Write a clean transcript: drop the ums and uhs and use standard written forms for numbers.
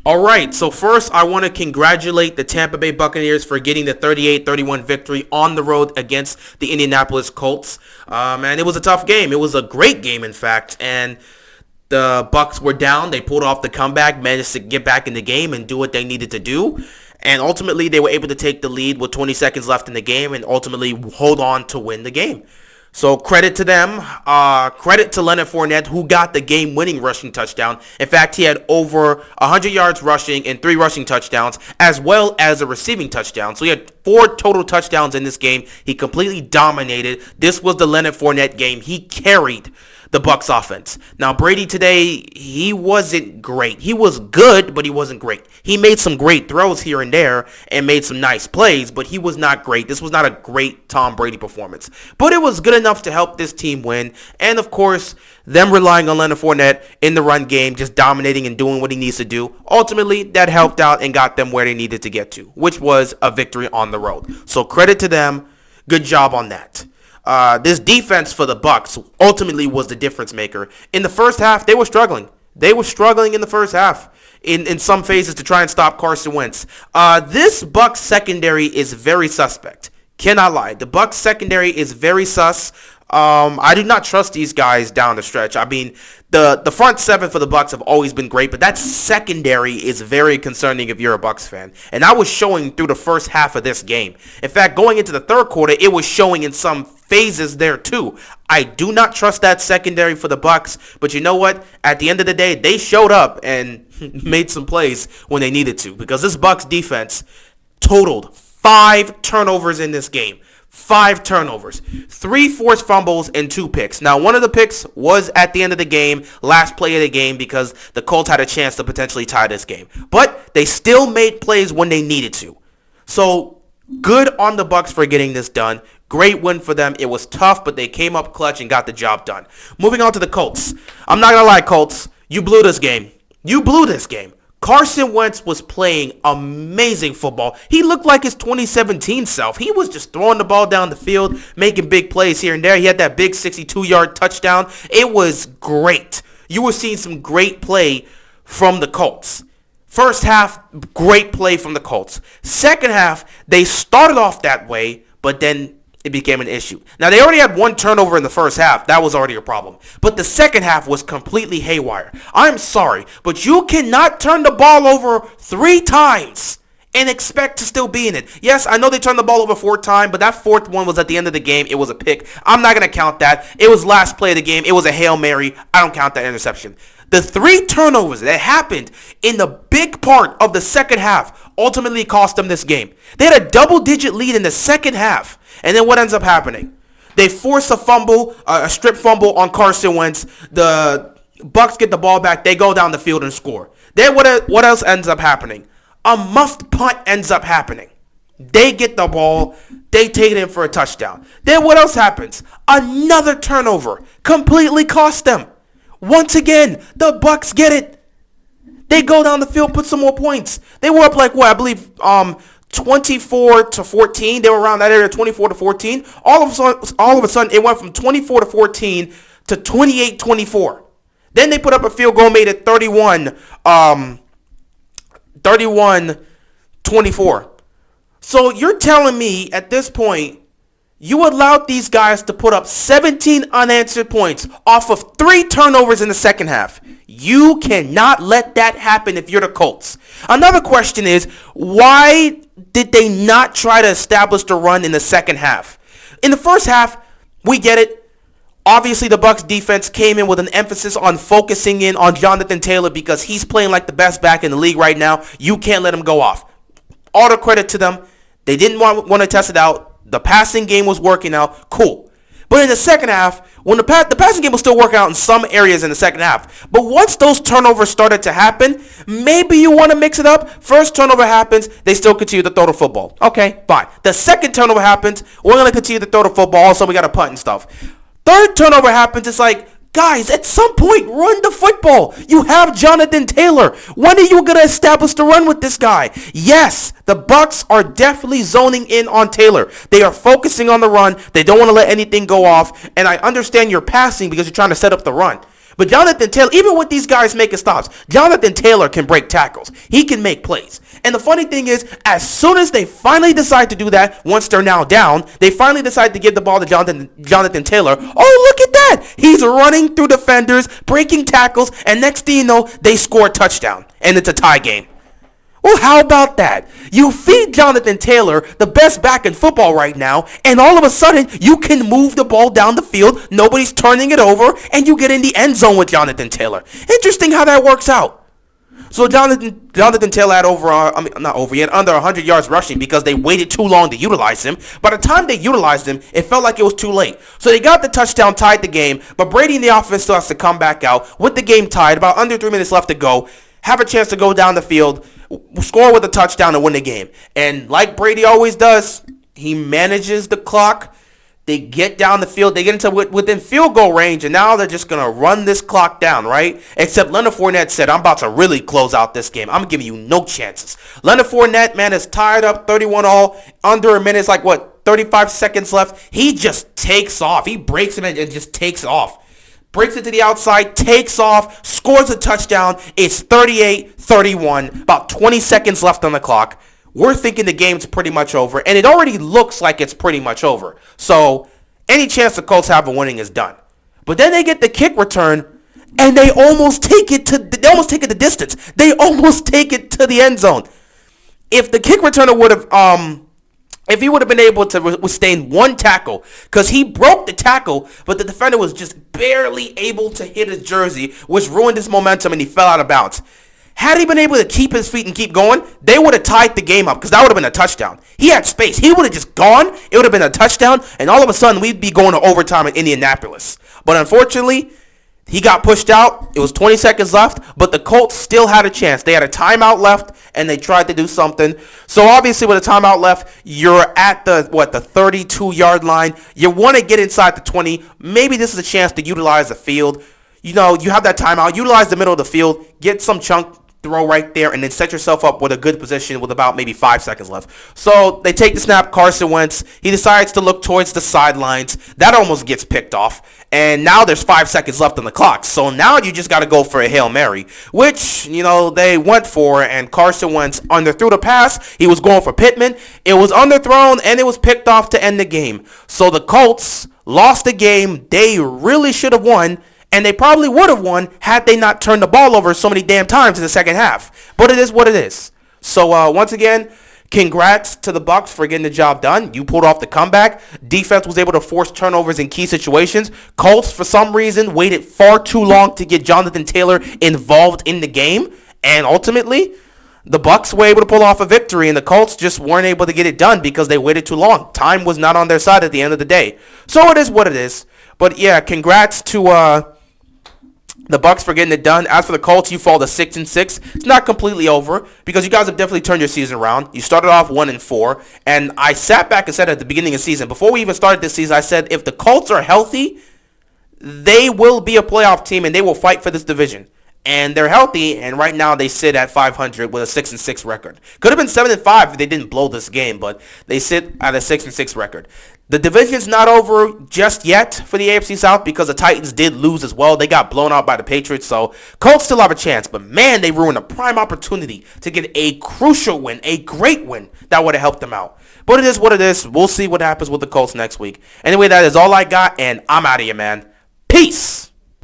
All right, so first I want to congratulate the Tampa Bay Buccaneers for getting the 38-31 victory on the road against the Indianapolis Colts. Man, it was a tough game. It was a great game, in fact, and the Bucs were down. They pulled off the comeback, managed to get back in the game and do what they needed to do. And ultimately, they were able to take the lead with 20 seconds left in the game and ultimately hold on to win the game. So credit to them. Credit to Leonard Fournette, who got the game-winning rushing touchdown. In fact, he had over 100 yards rushing and 3 rushing touchdowns, as well as a receiving touchdown. So he had 4 total touchdowns in this game. He completely dominated. This was the Leonard Fournette game. He carried the Bucs offense. Now, Brady today, he wasn't great. He was good, but he wasn't great. He made some great throws here and there and made some nice plays, but he was not great. This was not a great Tom Brady performance. But it was good enough to help this team win. And, of course, them relying on Leonard Fournette in the run game, just dominating and doing what he needs to do. Ultimately, that helped out and got them where they needed to get to, which was a victory on the road. So credit to them. Good job on that. This defense for the Bucs ultimately was the difference maker. In the first half, they were struggling. They were struggling in the first half in some phases to try and stop Carson Wentz. This Bucs secondary is very suspect. Cannot lie. The Bucs secondary is very sus. I do not trust these guys down the stretch. I mean, the front seven for the Bucs have always been great, but that secondary is very concerning if you're a Bucs fan. And that was showing through the first half of this game. In fact, going into the third quarter, it was showing in some phases there too. I do not trust that secondary for the Bucs, but you know what? At the end of the day, they showed up and made some plays when they needed to, because this Bucs defense totaled 5 turnovers in this game. 5 turnovers, 3 forced fumbles, and 2 picks. Now, one of the picks was at the end of the game, last play of the game, because the Colts had a chance to potentially tie this game. But they still made plays when they needed to. So, good on the Bucs for getting this done. Great win for them. It was tough, but they came up clutch and got the job done. Moving on to the Colts. I'm not going to lie, Colts. You blew this game. You blew this game. Carson Wentz was playing amazing football. He looked like his 2017 self. He was just throwing the ball down the field, making big plays here and there. He had that big 62-yard touchdown. It was great. You were seeing some great play from the Colts. First half, great play from the Colts. Second half, they started off that way, but then it became an issue. Now, they already had 1 turnover in the first half. That was already a problem. But the second half was completely haywire. I'm sorry, but you cannot turn the ball over 3 times and expect to still be in it. Yes, I know they turned the ball over 4 times, but that 4th one was at the end of the game. It was a pick. I'm not going to count that. It was last play of the game. It was a Hail Mary. I don't count that interception. The 3 turnovers that happened in the big part of the second half ultimately cost them this game. They had a double-digit lead in the second half. And then what ends up happening? They force a fumble, a strip fumble on Carson Wentz. The Bucs get the ball back. They go down the field and score. Then what else ends up happening? A muffed punt ends up happening. They get the ball. They take it in for a touchdown. Then what else happens? Another turnover. Completely cost them. Once again, the Bucs get it. They go down the field, put some more points. They were up like what? I believe 24-14. They were around that area, 24-14. All of a sudden, it went from 24-14 to 28-24. Then they put up a field goal made it 31-24. So you're telling me at this point, you allowed these guys to put up 17 unanswered points off of 3 turnovers in the second half. You cannot let that happen if you're the Colts. Another question is, why did they not try to establish the run in the second half? In the first half, we get it. Obviously, the Bucs defense came in with an emphasis on focusing in on Jonathan Taylor because he's playing like the best back in the league right now. You can't let him go off. All the credit to them. They didn't want to test it out. The passing game was working out. Cool. But in the second half, when the passing game was still working out in some areas in the second half. But once those turnovers started to happen, maybe you want to mix it up. First turnover happens, they still continue to throw the football. Okay, fine. The second turnover happens, we're going to continue to throw the football. Also, we got to punt and stuff. Third turnover happens, it's like, guys, at some point, run the football. You have Jonathan Taylor. When are you going to establish the run with this guy? Yes, the Bucs are definitely zoning in on Taylor. They are focusing on the run. They don't want to let anything go off. And I understand you're passing because you're trying to set up the run. But Jonathan Taylor, even with these guys making stops, Jonathan Taylor can break tackles. He can make plays. And the funny thing is, as soon as they finally decide to do that, once they're now down, they finally decide to give the ball to Jonathan Taylor. Oh, look at that. He's running through defenders, breaking tackles, and next thing you know, they score a touchdown. And it's a tie game. Well, how about that? You feed Jonathan Taylor the best back in football right now, and all of a sudden, you can move the ball down the field, nobody's turning it over, and you get in the end zone with Jonathan Taylor. Interesting how that works out. So Jonathan Taylor had under 100 yards rushing because they waited too long to utilize him. By the time they utilized him, it felt like it was too late. So they got the touchdown, tied the game, but Brady and the offense still has to come back out with the game tied, about under 3 minutes left to go, have a chance to go down the field, score with a touchdown and win the game. And like Brady always does, he manages the clock. They get down the field. They get into within field goal range, and now they're just going to run this clock down, right? Except Leonard Fournette said, I'm about to really close out this game. I'm giving you no chances. Leonard Fournette, man, is tied up 31-all. Under a minute, it's like, 35 seconds left. He just takes off. He breaks him and just takes off. Breaks it to the outside, takes off, scores a touchdown. It's 38-31, about 20 seconds left on the clock. We're thinking the game's pretty much over, and it already looks like it's pretty much over. So any chance the Colts have of winning is done. But then they get the kick return, and they almost take it the distance. They almost take it to the end zone. If the kick returner would have if he would have been able to withstand one tackle, because he broke the tackle, but the defender was just barely able to hit his jersey, which ruined his momentum, and he fell out of bounds. Had he been able to keep his feet and keep going, they would have tied the game up, because that would have been a touchdown. He had space. He would have just gone. It would have been a touchdown, and all of a sudden, we'd be going to overtime in Indianapolis. But unfortunately, he got pushed out. It was 20 seconds left, but the Colts still had a chance. They had a timeout left, and they tried to do something. So obviously, with a timeout left, you're at the 32-yard line. You want to get inside the 20. Maybe this is a chance to utilize the field. You have that timeout. Utilize the middle of the field. Get some chunk throw right there, and then set yourself up with a good position with about maybe 5 seconds left. So they take the snap. Carson Wentz, he decides to look towards the sidelines. That almost gets picked off, and now there's 5 seconds left on the clock. So now you just got to go for a Hail Mary, which they went for, and Carson Wentz underthrew the pass. He was going for Pittman. It was underthrown, and it was picked off to end the game. So the Colts lost the game. They really should have won. And they probably would have won had they not turned the ball over so many damn times in the second half. But it is what it is. So once again, congrats to the Bucs for getting the job done. You pulled off the comeback. Defense was able to force turnovers in key situations. Colts, for some reason, waited far too long to get Jonathan Taylor involved in the game. And ultimately, the Bucs were able to pull off a victory, and the Colts just weren't able to get it done because they waited too long. Time was not on their side at the end of the day. So it is what it is. But yeah, congrats to the Bucs for getting it done. As for the Colts, you fall to 6-6. It's not completely over because you guys have definitely turned your season around. You started off 1-4, and I sat back and said at the beginning of the season, before we even started this season, I said if the Colts are healthy, they will be a playoff team and they will fight for this division. And they're healthy, and right now they sit at 500 with a 6-6 record. Could have been 7-5 if they didn't blow this game, but they sit at a 6-6 record. The division's not over just yet for the AFC South because the Titans did lose as well. They got blown out by the Patriots, so Colts still have a chance. But man, they ruined a prime opportunity to get a crucial win, a great win that would have helped them out. But it is what it is. We'll see what happens with the Colts next week. Anyway, that is all I got, and I'm out of here, man. Peace!